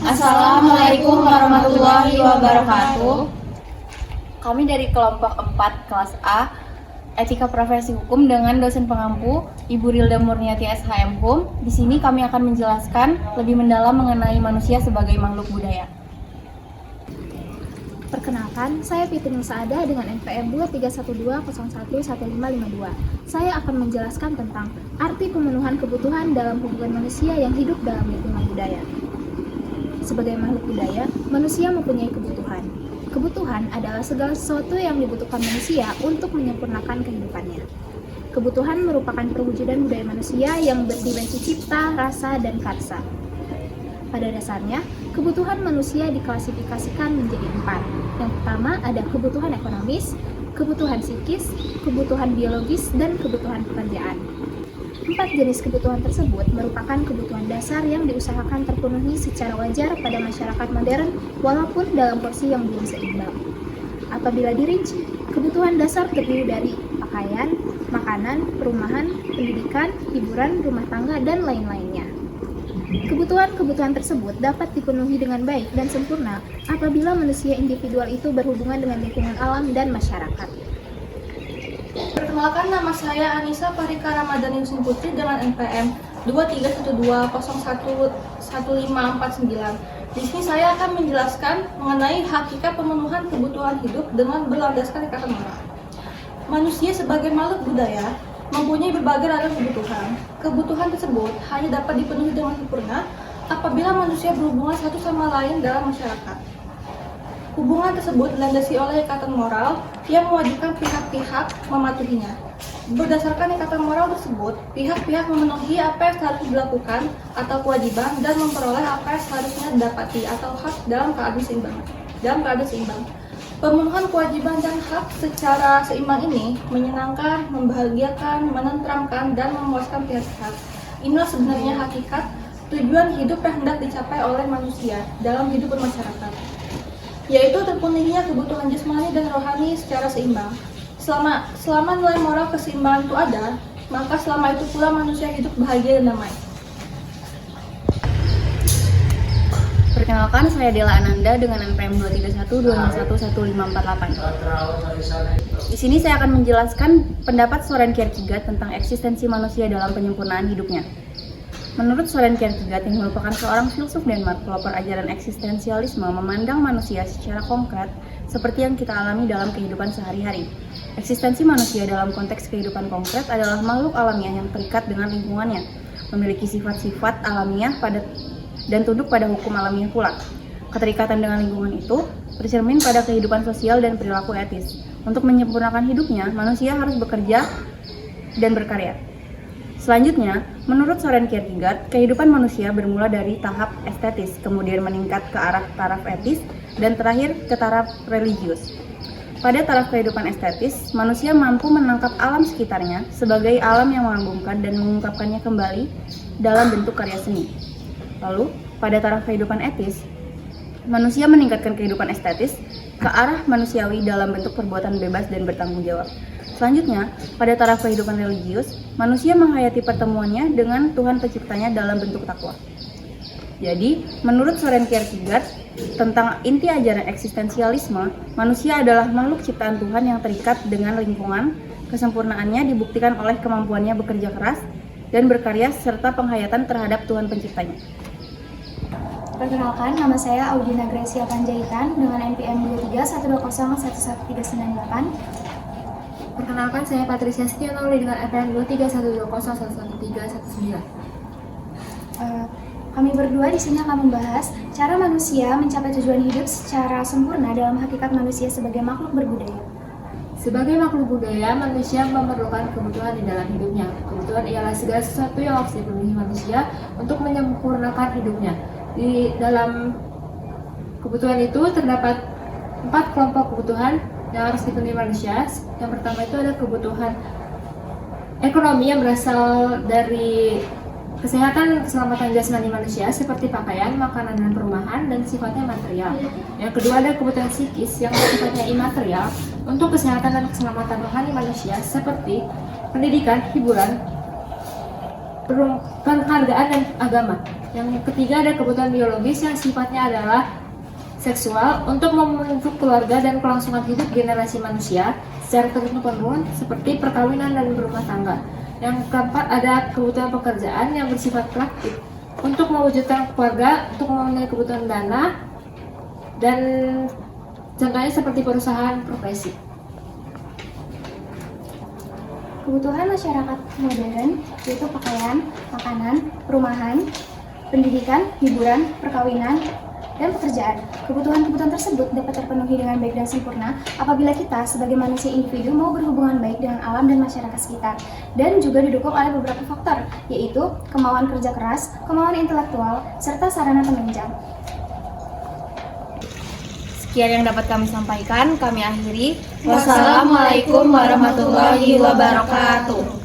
Assalamualaikum warahmatullahi wabarakatuh. Kami dari kelompok 4 kelas A Etika Profesi Hukum dengan dosen pengampu Ibu Rilda Murniati SHM Hum. Di sini kami akan menjelaskan lebih mendalam mengenai manusia sebagai makhluk budaya. Perkenalkan, saya Fitri Saada dengan NPM 2312011552. Saya akan menjelaskan tentang arti pemenuhan kebutuhan dalam hubungan manusia yang hidup dalam lingkungan budaya. Sebagai makhluk budaya, manusia mempunyai kebutuhan. Kebutuhan adalah segala sesuatu yang dibutuhkan manusia untuk menyempurnakan kehidupannya. Kebutuhan merupakan perwujudan budaya manusia yang berdimensi cipta, rasa, dan karsa. Pada dasarnya, kebutuhan manusia diklasifikasikan menjadi 4. Yang pertama ada kebutuhan ekonomis, kebutuhan psikis, kebutuhan biologis, dan kebutuhan pekerjaan. 4 jenis kebutuhan tersebut merupakan kebutuhan dasar yang diusahakan terpenuhi secara wajar pada masyarakat modern walaupun dalam porsi yang belum seimbang. Apabila dirinci, kebutuhan dasar terdiri dari pakaian, makanan, perumahan, pendidikan, hiburan, rumah tangga, dan lain-lainnya. Kebutuhan-kebutuhan tersebut dapat dipenuhi dengan baik dan sempurna apabila manusia individual itu berhubungan dengan lingkungan alam dan masyarakat. Perkenalkan, nama saya Anissa Farika Ramadhani Husin Putri dengan NPM 2312011549. Di sini saya akan menjelaskan mengenai hakikat pemenuhan kebutuhan hidup dengan berlandaskan ikatan moral. Manusia sebagai makhluk budaya mempunyai berbagai ragam kebutuhan. Kebutuhan tersebut hanya dapat dipenuhi dengan sempurna apabila manusia berhubungan satu sama lain dalam masyarakat. Hubungan tersebut dilandasi oleh ikatan moral yang mewajibkan pihak-pihak mematuhinya. Berdasarkan ikatan moral tersebut, pihak-pihak memenuhi apa yang seharusnya dilakukan atau kewajiban dan memperoleh apa yang seharusnya didapati atau hak dalam keadaan seimbang. Pemenuhan kewajiban dan hak secara seimbang ini menyenangkan, membahagiakan, menenteramkan, dan memuaskan pihak-pihak. Inilah sebenarnya hakikat tujuan hidup yang hendak dicapai oleh manusia dalam hidup bermasyarakat, yaitu terpenuhinya kebutuhan jasmani dan rohani secara seimbang. Selama nilai moral keseimbangan itu ada, maka selama itu pula manusia hidup bahagia dan damai. Perkenalkan, saya Dela Ananda dengan NPM 231211548. Di sini saya akan menjelaskan pendapat Soren Kierkegaard tentang eksistensi manusia dalam penyempurnaan hidupnya. Menurut Soren Kierkegaard yang merupakan seorang filsuf Denmark, pelopor ajaran eksistensialisme memandang manusia secara konkret seperti yang kita alami dalam kehidupan sehari-hari. Eksistensi manusia dalam konteks kehidupan konkret adalah makhluk alamiah yang terikat dengan lingkungannya, memiliki sifat-sifat alamiah dan tunduk pada hukum alamiah pula. Keterikatan dengan lingkungan itu tercermin pada kehidupan sosial dan perilaku etis. Untuk menyempurnakan hidupnya, manusia harus bekerja dan berkarya. Selanjutnya, menurut Soren Kierkegaard, kehidupan manusia bermula dari tahap estetis, kemudian meningkat ke arah taraf etis, dan terakhir ke taraf religius. Pada taraf kehidupan estetis, manusia mampu menangkap alam sekitarnya sebagai alam yang mengagumkan dan mengungkapkannya kembali dalam bentuk karya seni. Lalu, pada taraf kehidupan etis, manusia meningkatkan kehidupan estetis ke arah manusiawi dalam bentuk perbuatan bebas dan bertanggung jawab. Selanjutnya, pada taraf kehidupan religius, manusia menghayati pertemuannya dengan Tuhan penciptanya dalam bentuk takwa. Jadi, menurut Soren Kierkegaard, tentang inti ajaran eksistensialisme, manusia adalah makhluk ciptaan Tuhan yang terikat dengan lingkungan. Kesempurnaannya dibuktikan oleh kemampuannya bekerja keras dan berkarya serta penghayatan terhadap Tuhan penciptanya. Perkenalkan, nama saya Audina Gracia Panjaitan dengan NPM 2310111398. Perkenalkan, saya Patricia Setionoli dengan NPM 2312011319. Kami berdua di sini akan membahas cara manusia mencapai tujuan hidup secara sempurna dalam hakikat manusia sebagai makhluk berbudaya. Sebagai makhluk budaya, manusia memerlukan kebutuhan di dalam hidupnya. Kebutuhan ialah segala sesuatu yang harus dipenuhi manusia untuk menyempurnakan hidupnya. Di dalam kebutuhan itu terdapat 4 kelompok kebutuhan yang harus dipenuhi manusia. Yang pertama itu ada kebutuhan ekonomi yang berasal dari kesehatan dan keselamatan jasmani manusia seperti pakaian, makanan, dan perumahan dan sifatnya material. Yang kedua ada kebutuhan psikis yang sifatnya imaterial untuk kesehatan dan keselamatan rohani manusia seperti pendidikan, hiburan, penghargaan, dan agama. Yang ketiga ada kebutuhan biologis yang sifatnya adalah seksual untuk membentuk keluarga dan kelangsungan hidup generasi manusia secara turun-temurun seperti perkawinan dan berumah tangga. Yang keempat ada kebutuhan pekerjaan yang bersifat praktik untuk mewujudkan keluarga, untuk memenuhi kebutuhan dana, dan contohnya seperti perusahaan profesi. Kebutuhan masyarakat modern yaitu pakaian, makanan, perumahan, pendidikan, hiburan, perkawinan, dan pekerjaan. Kebutuhan-kebutuhan tersebut dapat terpenuhi dengan baik dan sempurna apabila kita sebagai manusia individu mau berhubungan baik dengan alam dan masyarakat sekitar, dan juga didukung oleh beberapa faktor, yaitu kemauan kerja keras, kemauan intelektual, serta sarana penunjang. Sekian yang dapat kami sampaikan, kami akhiri. Wassalamualaikum warahmatullahi wabarakatuh.